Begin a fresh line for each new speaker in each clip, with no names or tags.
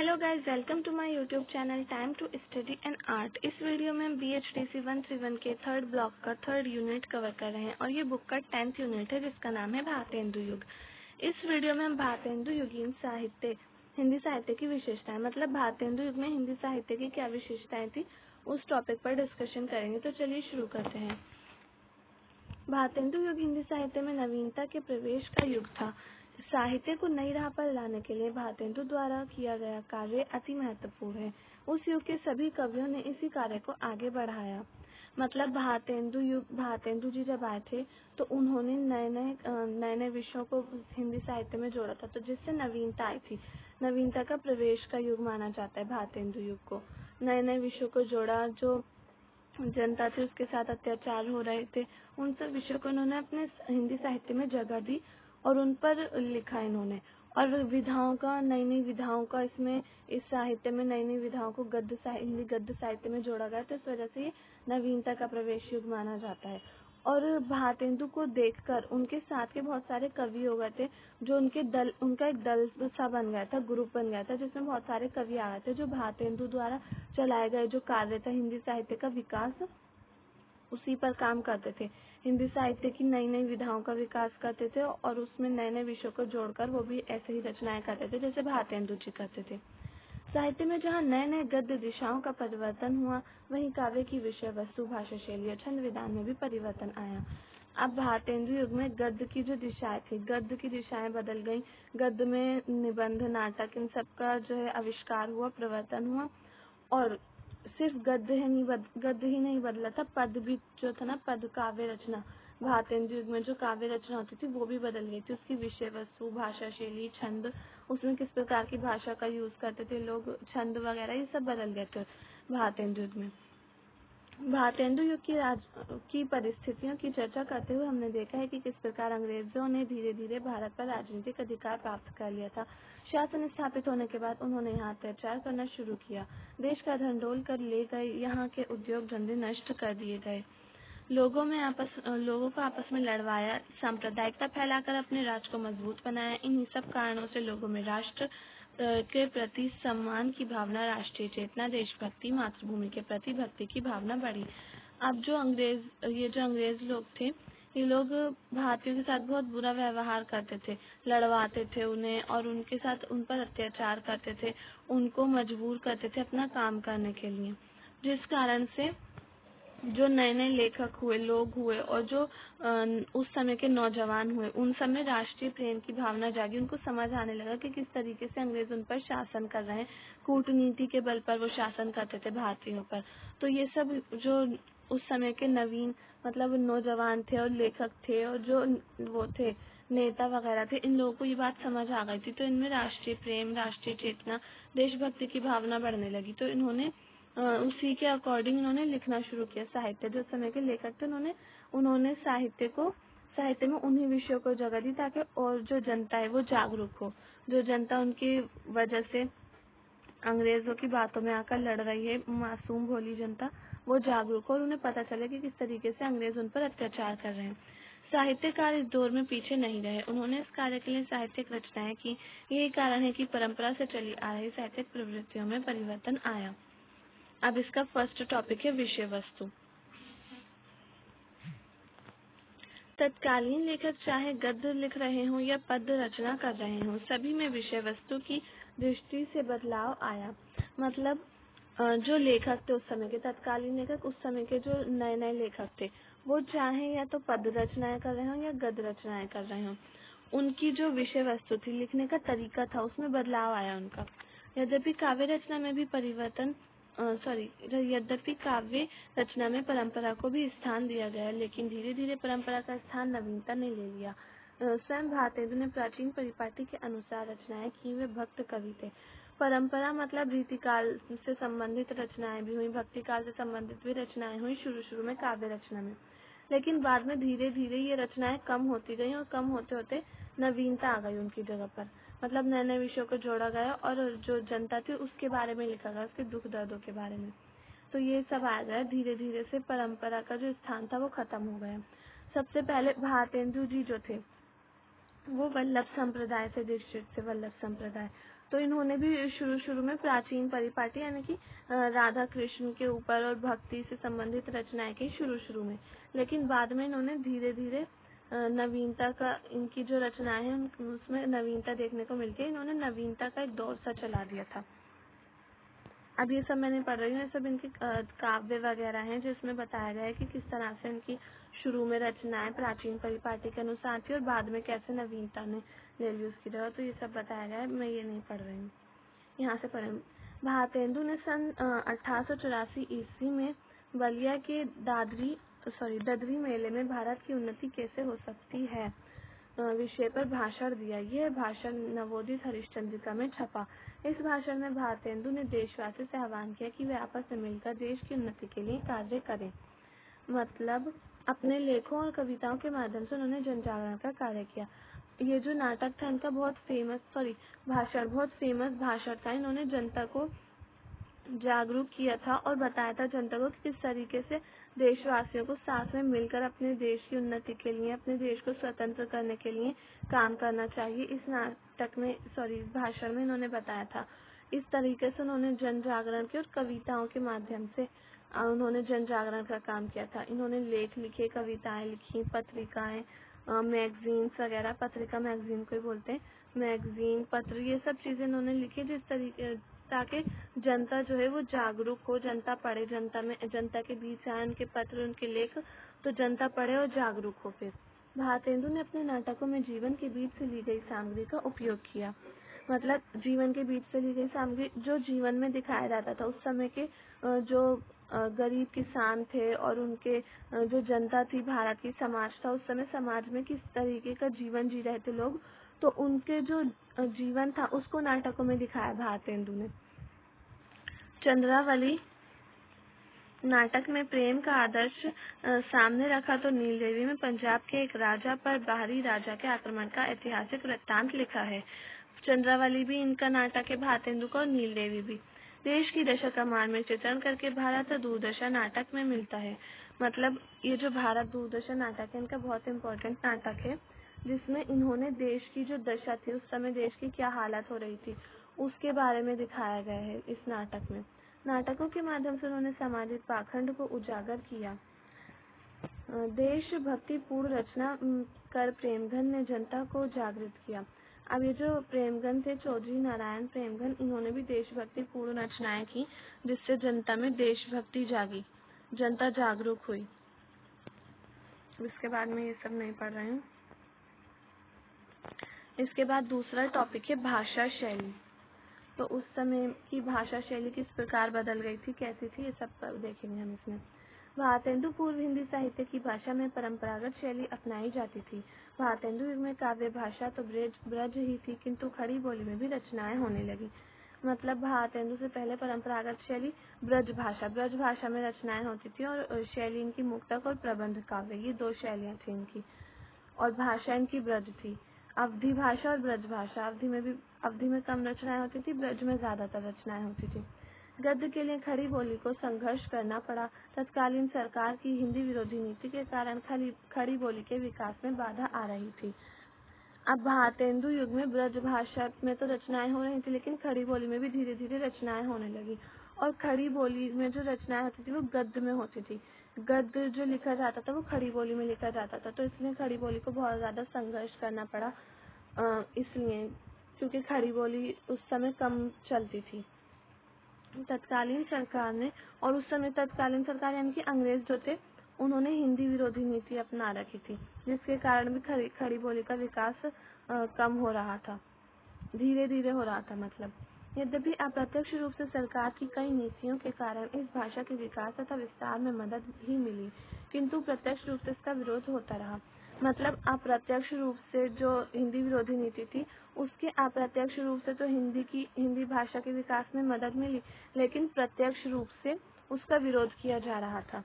Hello guys, welcome to my YouTube channel time to study and art. इस video में BHDC 131 के third block का third unit cover कर रहे हैं और ये बुक का 10th यूनिट है जिसका नाम है भारतेंदु युग। इस वीडियो में हम भारतेंदु युगीन साहित्य हिंदी साहित्य की विशेषताएं मतलब भारतेंदु युग में हिंदी साहित्य की क्या विशेषताएं थी उस टॉपिक पर डिस्कशन करेंगे। तो चलिए शुरू करते हैं। भारतेंदु युग हिंदी साहित्य में नवीनता के प्रवेश का युग था। साहित्य को नई राह पर लाने के लिए भारतेंदु द्वारा किया गया कार्य अति महत्वपूर्ण है। उस युग के सभी कवियों ने इसी कार्य को आगे बढ़ाया। मतलब भारतेंदु जी जब आए थे तो उन्होंने नए नए विषयों को हिंदी साहित्य में जोड़ा था, तो जिससे नवीनता आई थी। नवीनता का प्रवेश का युग माना जाता है भारतेंदु युग को। नए नए विषयों को जोड़ा, जो जनता थी उसके साथ अत्याचार हो रहे थे, उन सब विषयों को उन्होंने अपने हिंदी साहित्य में जगह दी और उन पर लिखा इन्होंने। और विधाओं का नई नई विधाओं का इसमें इस साहित्य में नई नई विधाओं को हिंदी गद्य साहित्य में जोड़ा गया, तो इस वजह से ये नवीनता का प्रवेश युग माना जाता है। और भारतेंदु को देखकर उनके साथ के बहुत सारे कवि हो गए थे, जो उनका एक दल सा बन गया था, ग्रुप बन गया था, जिसमें बहुत सारे कवि आ गए थे जो भारतेंदु द्वारा चलाए गए जो कार्य था हिंदी साहित्य का विकास, उसी पर काम करते थे। हिंदी साहित्य की नई नई विधाओं का विकास करते थे और उसमें नए नए विषयों को जोड़कर वो भी ऐसे ही रचनाएं करते थे जैसे भारतेंदु जी करते थे। साहित्य में जहाँ नए नए गद्य दिशाओं का परिवर्तन हुआ, वहीं काव्य की विषय वस्तु, भाषा शैली और छंद विधान में भी परिवर्तन आया। अब भारतेंदु युग में गद्य की जो दिशाएं थी, गद्य की दिशाएं बदल गई। गद्य में निबंध, नाटक, इन सब का जो है आविष्कार हुआ, प्रवर्तन हुआ। और सिर्फ गद्य ही नहीं बदला था, पद भी जो था ना, पद काव्य रचना, भारतेंदु युग में जो काव्य रचना होती थी वो भी बदल गई थी। उसकी विषय वस्तु, भाषा शैली, छंद, उसमें किस प्रकार की भाषा का यूज करते थे लोग, छंद वगैरह, ये सब बदल गए थे भारतेंदु युग में। भारतेंदु युग की परिस्थितियों की चर्चा करते हुए हमने देखा है कि किस प्रकार अंग्रेजों ने धीरे धीरे भारत पर राजनीतिक अधिकार प्राप्त कर लिया था। शासन स्थापित होने के बाद उन्होंने यहाँ अत्याचार करना शुरू किया, देश का धन डोल कर ले गए, यहाँ के उद्योग धंधे नष्ट कर दिए गए, लोगों को आपस में लड़वाया, सांप्रदायिकता फैलाकर अपने राज को मजबूत बनाया। इन्हीं सब कारणों से लोगों में राष्ट्र के प्रति सम्मान की भावना, राष्ट्रीय चेतना, देशभक्ति, मातृभूमि के प्रति भक्ति की भावना बढ़ी। अब जो अंग्रेज लोग थे, ये लोग भारतीयों के साथ बहुत बुरा व्यवहार करते थे, लड़वाते थे उन्हें और उनके साथ उन पर अत्याचार करते थे, उनको मजबूर करते थे अपना काम करने के लिए। जिस कारण से जो नए नए लेखक हुए, लोग हुए और जो उस समय के नौजवान हुए, उन सब में राष्ट्रीय प्रेम की भावना जागी। उनको समझ आने लगा कि किस तरीके से अंग्रेज उन पर शासन कर रहे हैं, कूटनीति के बल पर वो शासन करते थे भारतीयों पर। तो ये सब जो उस समय के नवीन मतलब नौजवान थे और लेखक थे और जो वो थे नेता वगैरह थे, इन लोगों को ये बात समझ आ गई थी। तो इनमें राष्ट्रीय प्रेम, राष्ट्रीय चेतना, देशभक्ति की भावना बढ़ने लगी। तो इन्होंने उसी के अकॉर्डिंग इन्होंने लिखना शुरू किया साहित्य। जो समय के लेखक थे उन्होंने साहित्य में उन्हीं विषयों को जगह दी ताकि और जो जनता है वो जागरूक हो। जो जनता उनकी वजह से अंग्रेजों की बातों में आकर लड़ रही है, मासूम भोली जनता, वो जागरूक हो और उन्हें पता चले कि किस तरीके से अंग्रेज उन पर अत्याचार कर रहे हैं। साहित्यकार इस दौर में पीछे नहीं रहे, उन्होंने इस कार्य के लिए साहित्यिक रचनाएं की। यही कारण है कि परंपरा से चली आ रही साहित्यिक प्रवृत्तियों में परिवर्तन आया। अब इसका फर्स्ट टॉपिक है विषय वस्तु। तत्कालीन लेखक चाहे गद्य लिख रहे हों या पद्य रचना कर रहे हों, सभी में विषय वस्तु की दृष्टि से बदलाव आया। मतलब जो लेखक थे उस समय के, तत्कालीन लेखक, उस समय के जो नए नए लेखक थे, वो चाहे या तो पद्य रचनाएं कर रहे हों या गद्य रचनाएं कर रहे हों, उनकी जो विषय वस्तु थी, लिखने का तरीका था, उसमें बदलाव आया उनका। यद्यपि काव्य रचना में परंपरा को भी स्थान दिया गया, लेकिन धीरे धीरे परंपरा का स्थान नवीनता ने ले लिया। स्वयं भारतेंदु ने प्राचीन परिपाटी के अनुसार रचनाएं की। वे भक्त कवि थे। परंपरा मतलब रीतिकाल से संबंधित रचनाएं भी हुई, भक्ति काल से संबंधित भी रचनाएं हुई शुरू में काव्य रचना में। लेकिन बाद में धीरे धीरे ये रचनाएं कम होती गई और कम होते होते नवीनता आ गई उनकी जगह पर। मतलब नए नए विषयों को जोड़ा गया और जो जनता थी उसके बारे में लिखा गया, उसके दुख दर्दों के बारे में। तो ये सब आ गया, धीरे धीरे से परंपरा का जो स्थान था वो खत्म हो गया। सबसे पहले भारतेंदु जी जो थे, वो वल्लभ संप्रदाय से, दीक्षित से वल्लभ संप्रदाय। तो इन्होंने भी शुरू शुरू में प्राचीन परिपाटी यानी कि राधा कृष्ण के ऊपर और भक्ति से संबंधित रचनाएं की शुरू में, लेकिन बाद में इन्होंने धीरे धीरे नवीनता का, इनकी जो रचनाएं हैं उसमें नवीनता देखने को मिलती है। इन्होंने नवीनता का एक दौर सा चला दिया था। अब ये सब मैंने पढ़ रही हूँ, ये सब इनके काव्य वगैरह हैं जिसमें बताया गया है कि किस तरह से इनकी शुरू में रचनाएं प्राचीन परिपाटी के अनुसार थी और बाद में कैसे नवीनता ने ले ली उसकी जगह। तो ये सब बताया गया है, मैं ये नहीं पढ़ रही हूँ, यहाँ से पढ़े। भारतेंदु ने सन 1884 ईस्वी में बलिया के ददरी मेले में भारत की उन्नति कैसे हो सकती है विषय पर भाषण दिया। यह भाषण नवोदित हरिश्चंद्रिका में छपा। इस भाषण में भारतेंदु ने देशवासियों से आह्वान किया कि वे आपस में मिलकर देश की उन्नति के लिए कार्य करें। मतलब अपने लेखों और कविताओं के माध्यम से उन्होंने जन जागरण का कार्य किया। ये जो नाटक था इनका बहुत फेमस भाषण था। इन्होंने जनता को जागरूक किया था और बताया था जनता को किस तरीके से देशवासियों को साथ में मिलकर अपने देश की उन्नति के लिए, अपने देश को स्वतंत्र करने के लिए काम करना चाहिए। इस नाटक में भाषण में इन्होंने बताया था। इस तरीके से उन्होंने जन जागरण के और कविताओं के माध्यम से उन्होंने जन जागरण का काम किया था। इन्होंने लेख लिखे, कविताएं लिखी, पत्रिकाएं, मैगजीन्स वगैरह, पत्रिका मैगजीन को ही बोलते हैं, मैगजीन, पत्र, ये सब चीजें इन्होंने लिखी जिस तरीके ताकि जनता जो है वो जागरूक हो, जनता पढ़े, जनता के बीच आए उनके पत्र, उनके लेख, तो जनता पढ़े और जागरूक हो। फिर भारतेंदु ने अपने नाटकों में जीवन के बीच से ली गई सामग्री का उपयोग किया। मतलब जीवन के बीच से ली गई सामग्री जो जीवन में दिखाया जाता था। उस समय के जो गरीब किसान थे और उनके जो जनता थी, भारत की समाज था, उस समय समाज में किस तरीके का जीवन जी रहे थे लोग, तो उनके जो जीवन था उसको नाटकों में दिखाया भारतेंदु ने। चंद्रावली नाटक में प्रेम का आदर्श सामने रखा तो नील देवी में पंजाब के एक राजा पर बाहरी राजा के आक्रमण का ऐतिहासिक वृत्तांत लिखा है। चंद्रावली भी इनका नाटक है, भारतेंदु का, और नील देवी भी। देश की दशा का मार्मिक चित्रण करके भारत दूरदर्शन नाटक में मिलता है। मतलब ये जो भारत दूरदर्शन नाटक है इनका बहुत इम्पोर्टेंट नाटक है, जिसमें इन्होंने देश की जो दशा थी, उस समय देश की क्या हालत हो रही थी, उसके बारे में दिखाया गया है इस नाटक में। नाटकों के माध्यम से उन्होंने सामाजिक पाखंड को उजागर किया। देशभक्ति पूर्ण रचना कर प्रेमघन ने जनता को जागृत किया। अब ये जो प्रेमघन थे, चौधरी नारायण प्रेमघन, इन्होंने भी देशभक्ति पूर्ण रचनाएं की जिससे जनता में देशभक्ति जागी, जनता जागरूक हुई। इसके बाद में ये सब नहीं पढ़ रही हूँ। इसके बाद दूसरा टॉपिक है भाषा शैली। तो उस समय की भाषा शैली किस प्रकार बदल गई थी, कैसी थी, ये सब देखेंगे हम इसमें। भारतेंदु पूर्व हिंदी साहित्य की भाषा में परंपरागत शैली अपनाई जाती थी। भारतेंदु युग में काव्य भाषा तो ब्रज ही थी, किंतु खड़ी बोली में भी रचनाएं होने लगी। मतलब भारतेंदु से पहले परंपरागत शैली ब्रज भाषा में रचनाएं होती थी, और शैली इनकी मुक्तक और प्रबंध काव्य, ये दो शैलियां थी इनकी, और भाषा इनकी ब्रज थी। अवधी भाषा और ब्रज भाषा, अवधी में कम रचनाएं होती थी, ब्रज में ज्यादातर रचनाएं होती थी। गद्य के लिए खड़ी बोली को संघर्ष करना पड़ा। तत्कालीन सरकार की हिंदी विरोधी नीति के कारण खड़ी बोली के विकास में बाधा आ रही थी। अब भारतेंदु युग में ब्रज भाषा में तो रचनाएं हो रही थी, लेकिन खड़ी बोली में भी धीरे धीरे रचनाएं होने लगी, और खड़ी बोली में जो रचनाएं होती थी वो गद्य में होती थी। गद्य जो लिखा जाता था वो खड़ी बोली में लिखा जाता था, तो इसलिए खड़ी बोली को बहुत ज्यादा संघर्ष करना पड़ा, इसलिए क्योंकि खड़ी बोली उस समय कम चलती थी। तत्कालीन सरकार ने, और उस समय तत्कालीन सरकार यानी कि अंग्रेज जो थे, उन्होंने हिंदी विरोधी नीति अपना रखी थी, जिसके कारण भी खड़ी बोली का विकास कम हो रहा था, धीरे धीरे हो रहा था। मतलब यद्यपि अप्रत्यक्ष रूप से सरकार की कई नीतियों के कारण इस भाषा के विकास तथा विस्तार में मदद ही मिली, किंतु प्रत्यक्ष रूप से इसका विरोध होता रहा। मतलब अप्रत्यक्ष रूप से जो हिंदी विरोधी नीति थी, उसके अप्रत्यक्ष रूप से तो हिंदी भाषा के विकास में मदद मिली, लेकिन प्रत्यक्ष रूप से उसका विरोध किया जा रहा था।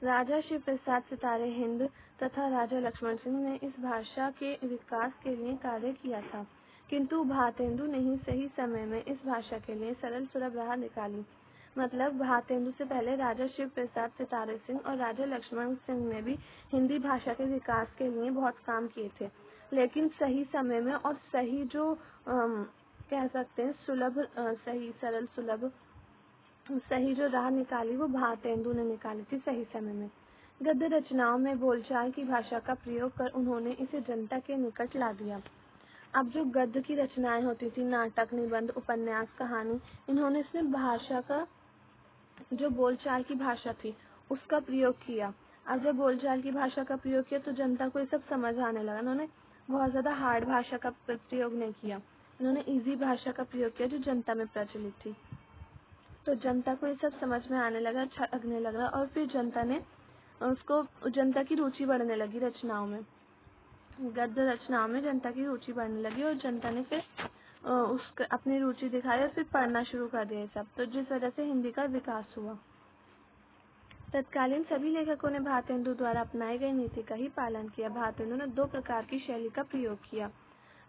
राजा शिव प्रसाद सितारे हिंद तथा राजा लक्ष्मण सिंह ने इस भाषा के विकास के लिए कार्य किया था, किंतु भारतेंदु ने ही सही समय में इस भाषा के लिए सरल सुलभ राह निकाली। मतलब भारतेंदु से पहले राजा शिव प्रसाद सितारे सिंह और राजा लक्ष्मण सिंह ने भी हिंदी भाषा के विकास के लिए बहुत काम किए थे। लेकिन सही समय में और सही जो कह सकते हैं सुलभ सही सरल सुलभ सही जो राह निकाली वो भारतेंदु ने निकाली थी सही समय में। गद्य रचनाओं में बोलचाल की भाषा का प्रयोग कर उन्होंने इसे जनता के निकट ला दिया। अब जो गद्य की रचनाएं होती थी, नाटक, निबंध, उपन्यास, कहानी, इन्होंने इसमें भाषा का जो बोलचाल की भाषा थी उसका प्रयोग किया। अब जब बोलचाल की भाषा का प्रयोग किया तो जनता को ये सब समझ आने लगा। इन्होंने बहुत ज्यादा हार्ड भाषा का प्रयोग नहीं किया, इन्होंने इजी भाषा का प्रयोग किया जो जनता में प्रचलित थी। तो जनता को ये सब समझ में आने लगा, अच्छा लगने लगा और फिर जनता की रुचि बढ़ने लगी रचनाओं में, गद्य रचनाओं में जनता की रुचि बढ़ने लगी और जनता ने फिर अपनी रुचि दिखाई और फिर पढ़ना शुरू कर दिया सब, तो जिस वजह से हिंदी का विकास हुआ। तत्कालीन सभी लेखकों ने भारतेंदु द्वारा अपनाई गई नीति का ही पालन किया। भारतेंदु ने 2 प्रकार की शैली का प्रयोग किया।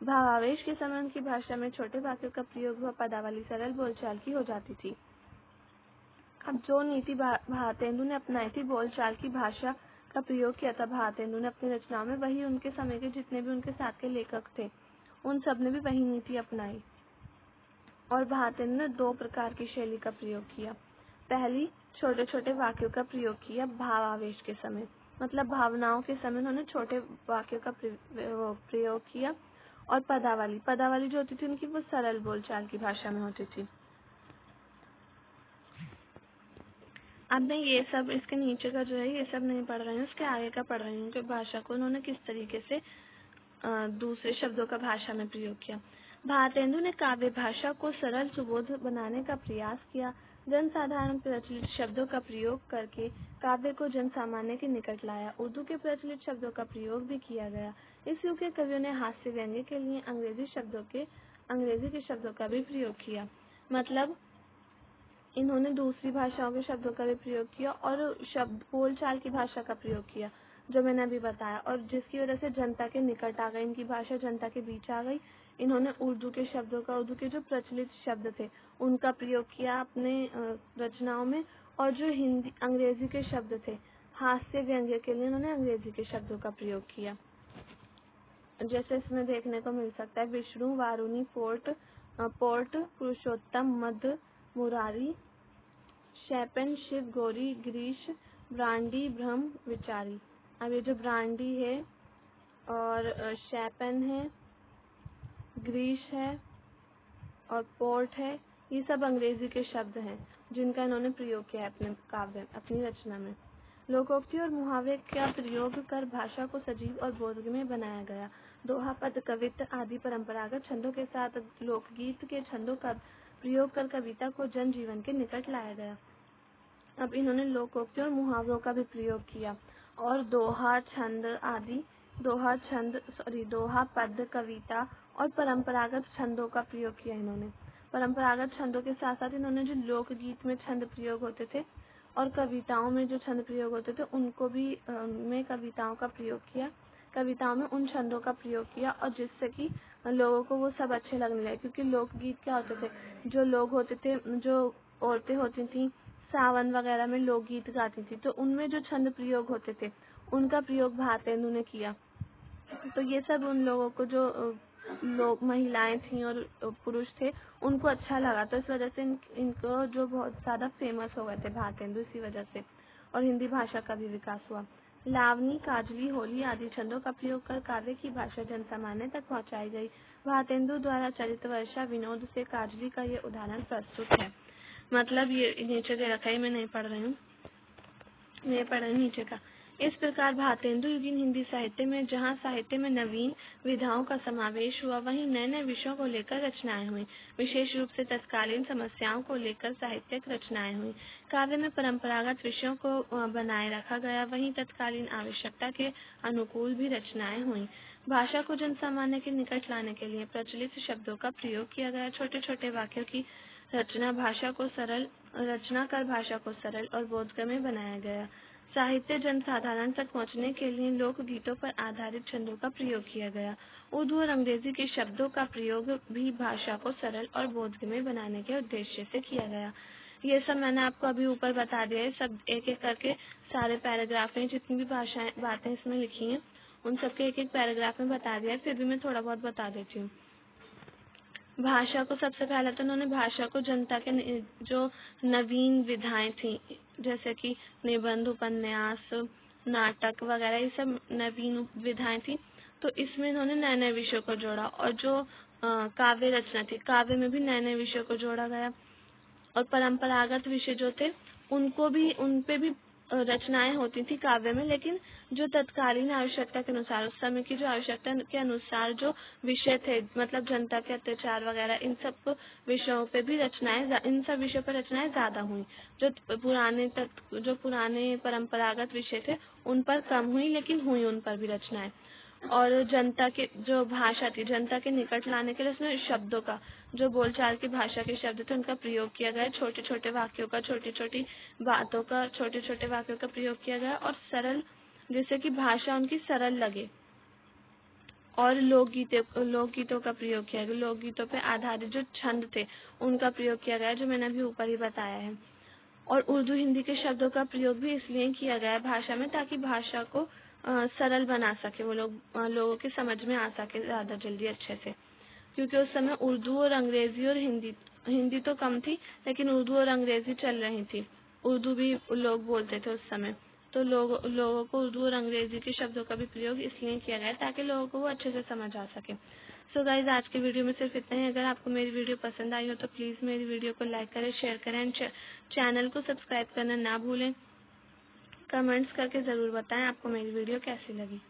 भावावेश के समय उनकी भाषा में छोटे वाक्यों का प्रयोग हुआ, पदावली सरल बोलचाल की हो जाती थी। अब जो नीति भारतेंदु ने अपनाई थी, बोलचाल की भाषा का प्रयोग किया था भारतेंदु ने अपनी रचनाओं में, वही उनके समय के जितने भी उनके साथ के लेखक थे उन सब ने भी वही नीति अपनाई। और भारतेंदु ने 2 प्रकार की शैली का प्रयोग किया। पहली, छोटे छोटे वाक्यों का प्रयोग किया भावावेश के समय, मतलब भावनाओं के समय उन्होंने छोटे वाक्यों का प्रयोग किया। और पदावली जो होती थी उनकी वो सरल बोलचाल की भाषा में होती थी। अब मैं ये सब इसके नीचे का जो है ये सब नहीं पढ़ रही हूँ, इसके आगे का पढ़ रही हूँ कि भाषा को उन्होंने किस तरीके से दूसरे शब्दों का भाषा में प्रयोग किया। भारतेंदु ने काव्य भाषा को सरल सुबोध बनाने का प्रयास किया। जनसाधारण प्रचलित शब्दों का प्रयोग करके काव्य को जन सामान्य के निकट लाया। उर्दू के प्रचलित शब्दों का प्रयोग भी किया गया। इस युग के कवियों ने हास्य व्यंग्य के लिए अंग्रेजी के शब्दों का भी प्रयोग किया, मतलब इन्होंने दूसरी भाषाओं के शब्दों का भी प्रयोग किया और बोलचाल की भाषा का प्रयोग किया जो मैंने अभी बताया, और जिसकी वजह से जनता के निकट आ गई, इनकी भाषा जनता के बीच आ गई। इन्होंने उर्दू के जो प्रचलित शब्द थे उनका प्रयोग किया अपने रचनाओं में, और जो अंग्रेजी के शब्द थे हास्य व्यंग्य के लिए इन्होंने अंग्रेजी के शब्दों का प्रयोग किया। जैसे इसमें देखने को मिल सकता है विष्णु, वारुणी, पोर्ट, पुरुषोत्तम, मध्य, मुरारी, शैपेन, शिव, गौरी, ग्रीश, ब्रांडी, ब्रह्म, विचारी। अब ये जो ब्रांडी है और शैपेन है, ग्रीश है और पोर्ट है, ये सब अंग्रेजी के शब्द हैं जिनका इन्होंने प्रयोग किया है अपनी रचना में। लोकोक्ति और मुहावरे का प्रयोग कर भाषा को सजीव और बोधगम्य बनाया गया। दोहा, पद, कवित्त आदि परंपरागत छंदों के साथ लोकगीत के छंदों का प्रयोग कर कविता को जन जीवन के निकट लाया गया। अब इन्होंने लोकोक्ति और मुहावरों का भी प्रयोग किया और दोहा, पद, कविता और परंपरागत छंदों का प्रयोग किया इन्होंने। परंपरागत छंदों के साथ साथ इन्होंने जो लोकगीत में छंद प्रयोग होते थे और कविताओं में जो छंद प्रयोग होते थे उनको भी कविताओं में उन छंदों का प्रयोग किया, और जिससे कि लोगों को वो सब अच्छे लगने लगे। क्योंकि लोकगीत क्या होते थे, जो लोग होते थे, जो औरतें होती थी सावन वगैरह में लोकगीत गाती थी, तो उनमें जो छंद प्रयोग होते थे उनका प्रयोग भारतेंदु ने किया। तो ये सब उन लोगों को जो लोग महिलाएं थी और पुरुष थे उनको अच्छा लगा, तो इस वजह से इनको जो बहुत ज्यादा फेमस हो गए थे भारतेंदु इसी वजह से, और हिंदी भाषा का भी विकास हुआ। लावनी, काजली, होली आदि छंदों का प्रयोग कर काव्य की भाषा जनसामान्य तक पहुंचाई गई। भारतेंदु द्वारा चरित वर्षा विनोद से काजली का ये उदाहरण प्रस्तुत है। मतलब ये नीचे दे रखा है, मैं नहीं पढ़ रही हूँ, मैं पढ़ रही हूँ नीचे का। इस प्रकार भारतेंदु युगीन हिंदी साहित्य में जहाँ साहित्य में नवीन विधाओं का समावेश हुआ, वहीं नए नए विषयों को लेकर रचनाएं हुई। विशेष रूप से तत्कालीन समस्याओं को लेकर साहित्यिक रचनाएं हुई। काव्य में परंपरागत विषयों को बनाए रखा गया, वहीं तत्कालीन आवश्यकता के अनुकूल भी रचनाएं हुई। भाषा को जनसामान्य के निकट लाने के लिए प्रचलित शब्दों का प्रयोग किया गया। छोटे छोटे वाक्यों की रचना कर भाषा को सरल और बोधगम्य बनाया गया। साहित्य जनसाधारण तक पहुंचने के लिए लोकगीतों पर आधारित छंदों का प्रयोग किया गया। उर्दू और अंग्रेजी के शब्दों का प्रयोग भी भाषा को सरल और बोधगम्य बनाने के उद्देश्य से किया गया। ये सब मैंने आपको अभी ऊपर बता दिया है, सब एक एक करके सारे पैराग्राफ में जितनी भी बातें इसमें लिखी हैं उन सबके एक एक पैराग्राफ में बता दिया, फिर भी मैं थोड़ा बहुत बता देती हूँ। भाषा को सबसे पहले तो उन्होंने भाषा को जनता के जो नवीन विधाएं थी, जैसे कि निबंध, उपन्यास, नाटक वगैरह, ये सब नवीन विधाएं थी, तो इसमें इन्होंने नए नए विषयों को जोड़ा। और जो काव्य रचना थी, काव्य में भी नए नए विषयों को जोड़ा गया। और परंपरागत विषय जो थे उनको भी, उन पे भी रचनाएं होती थी काव्य में, लेकिन जो तत्कालीन आवश्यकता के अनुसार, उस समय की जो आवश्यकता के अनुसार जो विषय थे, मतलब जनता के अत्याचार वगैरह, इन सब विषयों पे भी रचनाएं, इन सब विषयों पर रचनाएं ज्यादा हुई। जो पुराने परंपरागत विषय थे उन पर कम हुई, लेकिन हुई उन पर भी रचनाएं। और जनता के जो भाषा थी, जनता के निकट लाने के लिए उसमें शब्दों का, जो बोलचाल की भाषा के शब्द थे उनका प्रयोग किया गया। छोटे छोटे वाक्यों का, छोटी छोटी बातों का, छोटे छोटे वाक्यों का प्रयोग किया गया। और सरल, जैसे कि भाषा उनकी सरल लगे। और लोकगीतों का प्रयोग किया गया। लोकगीतों पे आधारित जो छंद थे उनका प्रयोग किया गया, जो मैंने अभी ऊपर ही बताया है। और उर्दू हिंदी के शब्दों का प्रयोग भी इसलिए किया गया है भाषा में, ताकि भाषा को सरल बना सके, वो लोगों के समझ में आ सके ज़्यादा जल्दी अच्छे से। क्योंकि उस समय उर्दू और अंग्रेजी और हिंदी तो कम थी, लेकिन उर्दू और अंग्रेजी चल रही थी। उर्दू भी लोग बोलते थे उस समय, तो लोगों को उर्दू और अंग्रेजी के शब्दों का भी प्रयोग इसलिए किया गया ताकि लोगों को वो अच्छे से समझ आ सके। सो गाइज, आज की वीडियो में सिर्फ इतना ही। अगर आपको मेरी वीडियो पसंद आई हो तो प्लीज़ मेरी वीडियो को लाइक करें, शेयर करें एंड चैनल को सब्सक्राइब करना ना भूलें। कमेंट्स करके ज़रूर बताएं आपको मेरी वीडियो कैसी लगी।